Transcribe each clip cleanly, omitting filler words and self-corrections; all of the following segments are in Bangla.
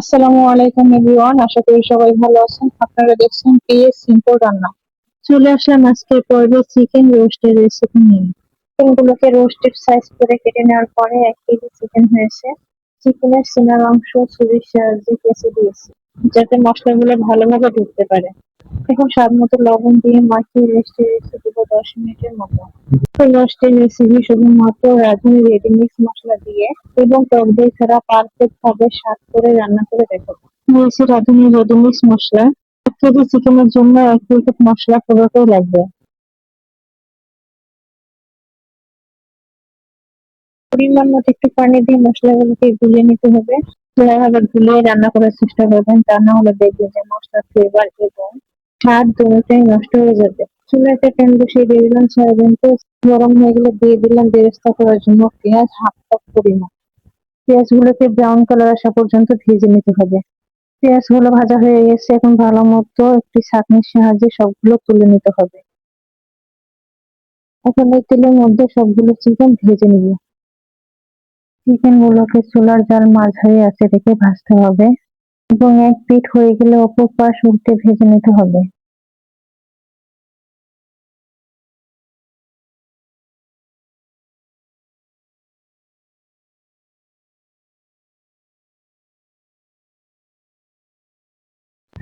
আসসালামু আলাইকুম এভরিওয়ান, আশা করি সবাই ভালো আছেন। আপনারা দেখছেন পিএস সিম্পল রান্না। চলে আসলাম আজকের পর্বে চিকেন রোস্টের রেসিপি নিয়ে। চিকেনগুলোকে রোস্টেড সাইজ করে কেটে নেওয়ার পরে 1 কেজি চিকেন হয়েছে। চিকেনের সিনার অংশ ছুরির সাহায্যে কেটে দিয়েছি যাতে মশলাগুলো ভালোভাবে ঢুকতে পারে। এখন স্বাদ মতো লবণ দিয়ে মাখিয়ে রেস্টে রেখে দেবো 10 মিনিটের মতো। রোস্টের রেসিপি শুধুমাত্র রাঁধুনি রেডিমিক্স মশলা দিয়ে এবং টক দই ছাড়া পারফেক্ট ভাবে স্বাদ করে রান্না করে দেখো। নিয়েছি রাঁধুনি রেডিমিক্স মশলা। 1 কেজি চিকেনের জন্য 1 প্যাকেট মশলা পুরোটাই লাগবে। পরিমাণ মতো একটু পানি দিয়ে মশলাগুলোকে গুলিয়ে নিতে হবে। ভালোভাবে গুলিয়ে রান্না করার চেষ্টা করবেন, তা না হলে দেখবেন যে মশলার ফ্লেভার এবং স্বাদ দুটোই নষ্ট হয়ে যাবে। চুলায় একটা প্যান বসিয়ে দিয়ে দিলাম সয়াবিন তেল। গরম হয়ে গেলে দিয়ে দিলাম বেরেস্তা করার জন্য পেঁয়াজ হাফ কাপ পরিমাণ। পেঁয়াজগুলোকে ব্রাউন কালার আসা পর্যন্ত ভেজে নিতে হবে। পেঁয়াজগুলো ভাজা হয়ে গেছে, এখন ভালো মতো একটি ছাঁকনির সাহায্যে সবগুলো তুলে নিতে হবে। এখন এই তেলের মধ্যে সবগুলো চিকেন ভেজে নিব। চিকেন গুলোকে চুলার জাল মাঝারি আঁচে রেখে ভাজতে হবে এবং এক পিঠ হয়ে গেলে অপর পাশ উল্টে ভেজে নিতে হবে।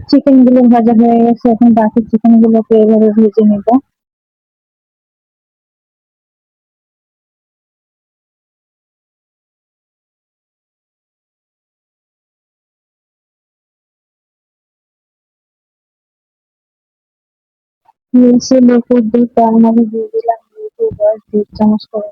চিকেন গুলো ভাজা হয়ে গেছে, এখন বাকি চিকেন গুলোকে এভাবে ভেজে নিব। নিচে লেবুর দুই তার মধ্যে দিয়ে দিলাম লেবু রস 2 চামচ করে।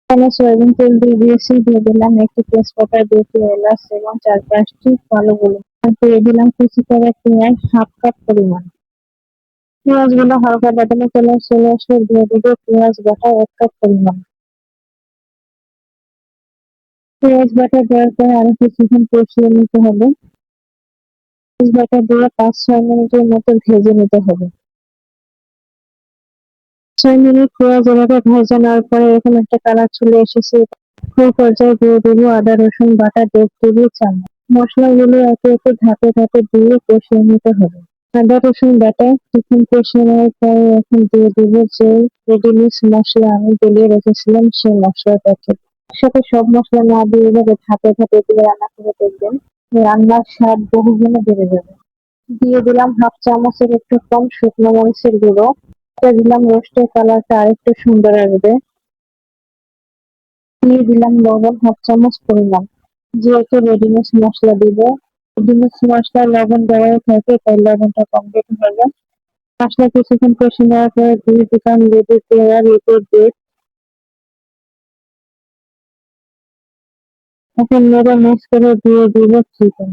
এখানে সয়াবিন তেল দিয়ে দিয়েছি, দিয়ে দিলাম একটি তেজপাতা, দুটি এলাচ এবং 4-5টি কালো গোলমরিচ। আর দিয়ে দিলাম কুচি করা পেঁয়াজ হাফ কাপ পরিমাণ। পেঁয়াজ গুলো হালকা বাদামি কালার চলে আসলে দিয়ে দেবো পেঁয়াজ বাটা 1 কাপ পরিমাণ। পেঁয়াজ বাটা দেওয়ার পরে আরো কিছুক্ষণ কষিয়ে নিতে হবে। পেঁয়াজ বাটা দিয়ে 5-6 মিনিটের মতো ভেজে নিতে হবে। 6 মিনিট পেঁয়াজ এভাবে ভেজে নেওয়ার পরে এরকম একটা কালার চলে এসেছে। এই পর্যায়ে দিয়ে দেবো আদা রসুন বাটা 1.5 টেবিল চামচ। মশলাগুলো একে একে ধাপে ধাপে দিয়ে কষিয়ে নিতে হবে। আদা রসুন বাটা চিকেন কষিয়ে নেওয়ার পরে এখন দিয়ে দেবো যে রেডিমিক্স মশলা আমি গলিয়ে রেখেছিলাম সেই মশলার প্যাকেট। সাথে সব মশলা না দিয়ে এভাবে ধাপে ধাপে দিয়ে রান্না করে দেখবেন রান্নার স্বাদ বহুগুণে বেড়ে যাবে। দিয়ে দিলাম হাফ চামচের একটু কম শুকনো মরিচের গুঁড়ো। এটা দিলাম রোস্টের কালারটা আরেকটু সুন্দর আসবে। দিয়ে দিলাম লবণ হাফ চামচ পরিমাণ। যেহেতু রেডিমিক্স মশলা দিব, রেডিমিক্স মশলা লবণ দেওয়াই থাকে তাই লবণটা কম দিতে হবে। মশলা কিছুক্ষণ কষে নেওয়ার পরে দিয়ে দিলাম লেবুর পেঁড়া লেবুর দুধ। এখন নেড়ে মিক্স করে দিয়ে দিব চিকেন।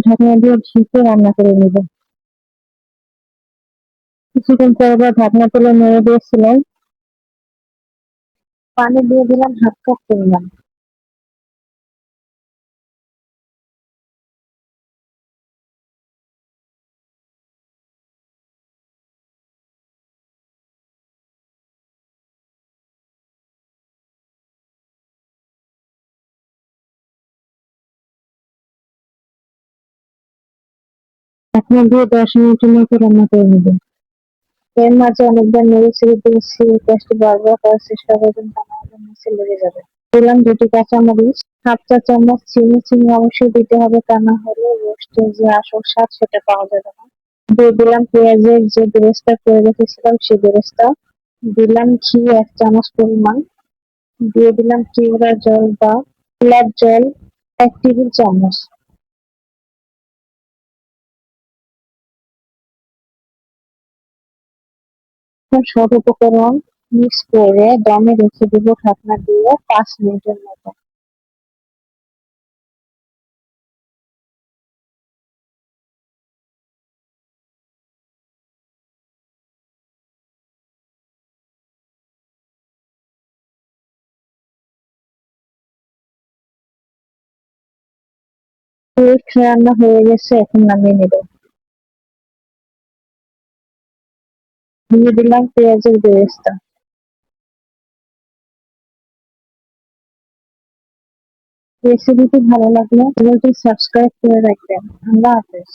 ঢাকনা দিয়ে ঢেকে রান্না করে নিব। কিছুক্ষণ পর আবার ঢাকনা তুলে নেড়ে দিয়েছিলাম। পানি দিয়ে দিলাম হাফ কাপ পরিমাণ। ঢাকনা দিয়ে 10 মিনিটের মতো রান্না করে নিব। এর মাঝে অনেকবার নেড়ে ছেড়ে দিয়েছি, গ্যাসটি বারবার করার চেষ্টা করবেন, তা না হলে নিচে লেগে যাবে। দিলাম 2টি কাঁচামরিচ, হাফ চা চামচ চিনি। চিনি অবশ্যই দিতে হবে, তা না হলে রোস্টের যে আসল স্বাদ সেটা পাওয়া যাবে না। দিয়ে দিলাম পেঁয়াজের যে বেরেস্তা করে রেখেছিলাম সেই বেরেস্তা। দিলাম ঘি 1 চামচ পরিমাণ। দিয়ে দিলাম কেওড়া জল বা গোলাপ জল 1 টেবিল চামচ। সব উপকরণ মিক্স করে দমে রেখে দিব ঢাকনা দিয়ে 5 মিনিটের মতো। রোস্ট রান্না হয়ে গেছে, এখন নামিয়ে নেব। দিয়ে দিলাম পেঁয়াজের বেরেস্তা। রেসিপিটি ভালো লাগলে চ্যানেলটি সাবস্ক্রাইব করে রাখবেন। আল্লাহ হাফেজ।